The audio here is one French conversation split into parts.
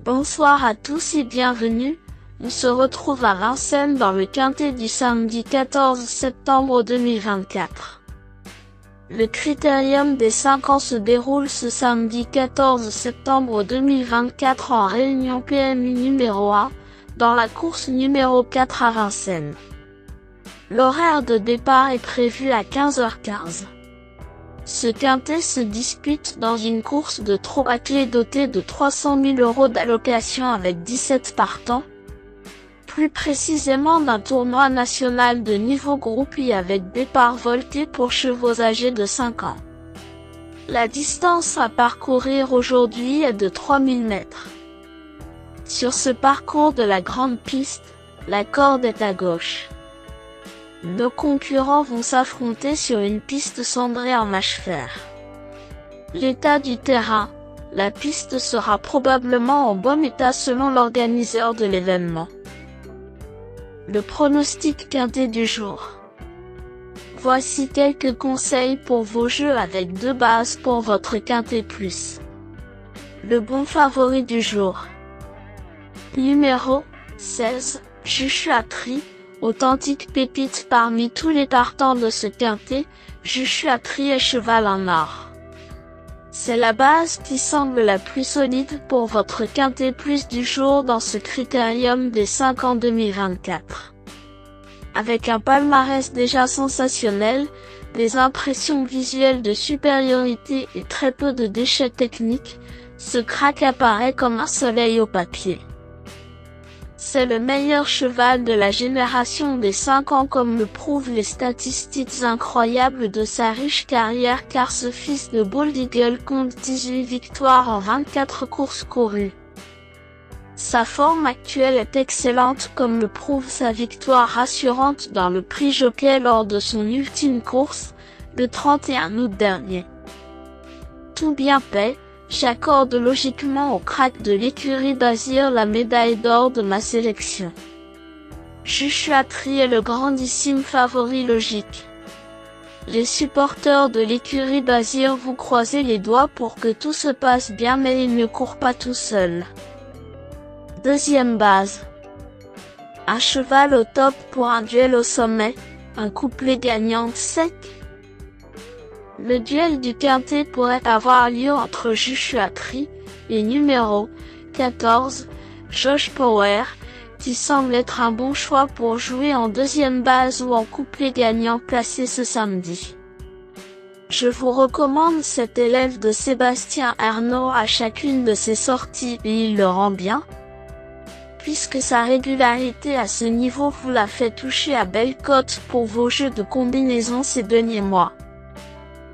Bonsoir à tous et bienvenue. On se retrouve à Vincennes dans le quintet du samedi 14 septembre 2024. Le critérium des 5 ans se déroule ce samedi 14 septembre 2024 en réunion PMU numéro 1, dans la course numéro 4 à Vincennes. L'horaire de départ est prévu à 15h15. Ce quintet se dispute dans une course de trot à clé dotée de 300 000 € d'allocation avec 17 partants. Plus précisément d'un tournoi national de niveau groupe et avec départ volté pour chevaux âgés de 5 ans. La distance à parcourir aujourd'hui est de 3000 mètres. Sur ce parcours de la grande piste, la corde est à gauche. Nos concurrents vont s'affronter sur une piste cendrée en mâche-fer. L'état du terrain, la piste sera probablement en bon état selon l'organiseur de l'événement. Le pronostic quintet du jour. Voici quelques conseils pour vos jeux avec 2 bases pour votre quintet plus. Le bon favori du jour. Numéro 16, Joshua Tree. Authentique pépite parmi tous les partants de ce quintet, Joshua Tree est cheval en or. C'est la base qui semble la plus solide pour votre quintet plus du jour dans ce critérium des 5 ans 2024. Avec un palmarès déjà sensationnel, des impressions visuelles de supériorité et très peu de déchets techniques, ce crack apparaît comme un soleil au papier. C'est le meilleur cheval de la génération des 5 ans comme le prouvent les statistiques incroyables de sa riche carrière car ce fils de Bald Eagle compte 18 victoires en 24 courses courues. Sa forme actuelle est excellente comme le prouve sa victoire rassurante dans le prix Jockey lors de son ultime course, le 31 août dernier. Tout bien paie. J'accorde logiquement au crack de l'écurie d'Azir la médaille d'or de ma sélection. Joshua Tree est le grandissime favori logique. Les supporters de l'écurie d'Azir vous croisez les doigts pour que tout se passe bien mais il ne court pas tout seul. Deuxième base. Un cheval au top pour un duel au sommet, un couplet gagnant sec. Le duel du quintet pourrait avoir lieu entre Joshua Tree et numéro 14, Josh Power, qui semble être un bon choix pour jouer en deuxième base ou en couplet gagnant placé ce samedi. Je vous recommande cet élève de Sébastien Ernaud à chacune de ses sorties et il le rend bien, puisque sa régularité à ce niveau vous l'a fait toucher à belle cote pour vos jeux de combinaison ces derniers mois.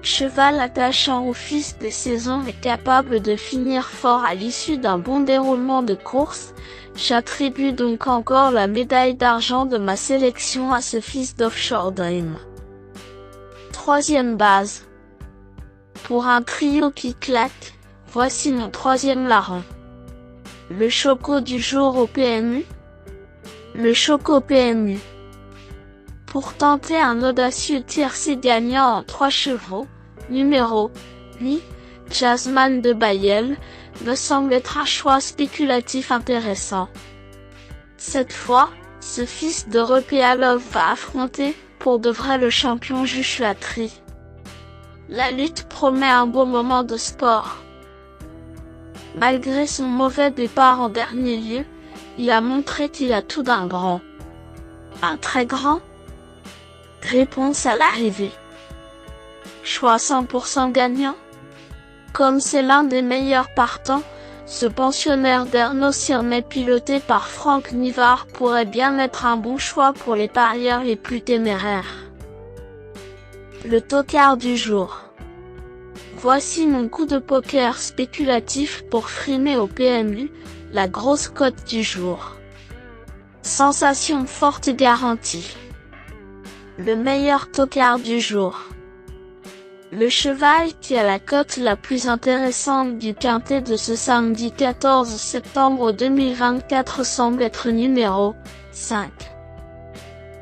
Cheval attachant au fils des saisons et capable de finir fort à l'issue d'un bon déroulement de course, j'attribue donc encore la médaille d'argent de ma sélection à ce fils d'Offshore Dream. Troisième base. Pour un trio qui claque, voici mon troisième larron. Le choco du jour au PMU. Le choco PMU. Pour tenter un audacieux tiercé gagnant en 3 chevaux, numéro 8, Jasmine de Bayeul, me semble être un choix spéculatif intéressant. Cette fois, ce fils de Repéalov va affronter, pour de vrai le champion Joshua Tree. La lutte promet un beau moment de sport. Malgré son mauvais départ en dernier lieu, il a montré qu'il a tout d'un grand. Un très grand? Réponse à l'arrivée. Choix 100% gagnant. Comme c'est l'un des meilleurs partants, ce pensionnaire d'Ernaud Sirmet piloté par Franck Nivard pourrait bien être un bon choix pour les parieurs les plus téméraires. Le tocard du jour. Voici mon coup de poker spéculatif pour frimer au PMU, la grosse cote du jour. Sensation forte garantie. Le meilleur tocard du jour. Le cheval qui a la cote la plus intéressante du quintet de ce samedi 14 septembre 2024 semble être numéro 5.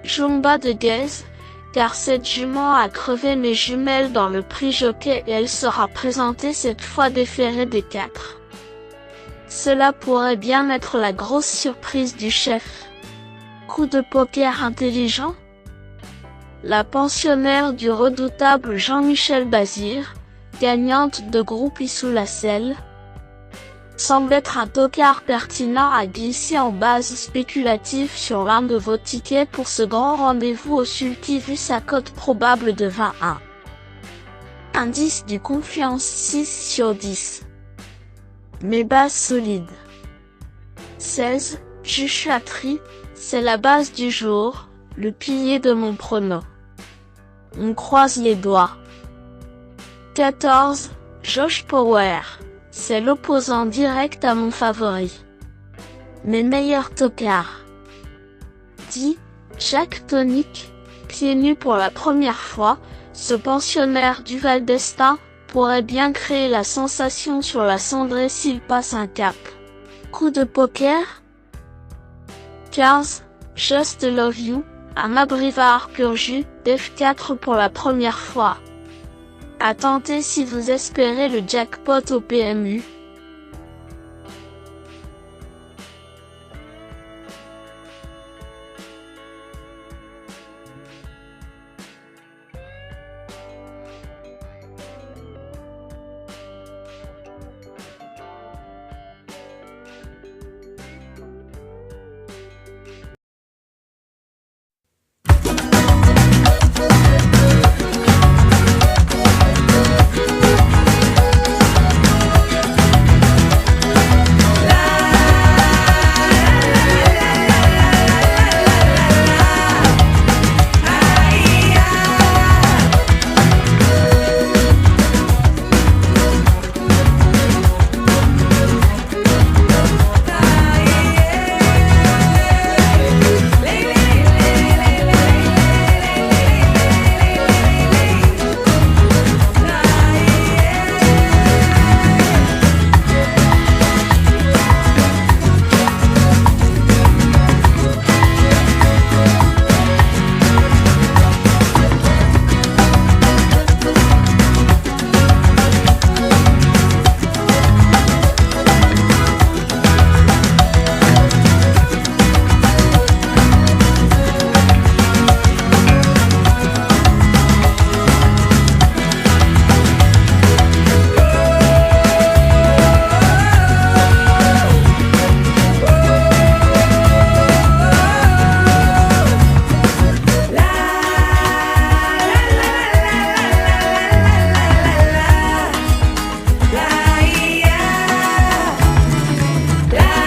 Jumba de Guèze, car cette jument a crevé mes jumelles dans le prix Jockey et elle sera présentée cette fois déférée des 4. Cela pourrait bien être la grosse surprise du chef. Coup de poker intelligent? La pensionnaire du redoutable Jean-Michel Bazir, gagnante de Groupie sous la selle, semble être un tocard pertinent à glisser en base spéculative sur l'un de vos tickets pour ce grand rendez-vous au sulky vu sa cote probable de 21. Indice du confiance 6 sur 10. Mes bases solides. 16. Juchatterie, c'est la base du jour, le pilier de mon prono. On croise les doigts. 14. Josh Power, c'est l'opposant direct à mon favori. Mes meilleurs tocards. 10. Jack Tonic, pieds nus pour la première fois, ce pensionnaire du Val d'Estaing pourrait bien créer la sensation sur la cendrée s'il passe un cap. Coup de poker? 15. Just Love You, un abrivard pur jus, F4 pour la première fois. À tenter si vous espérez le jackpot au PMU.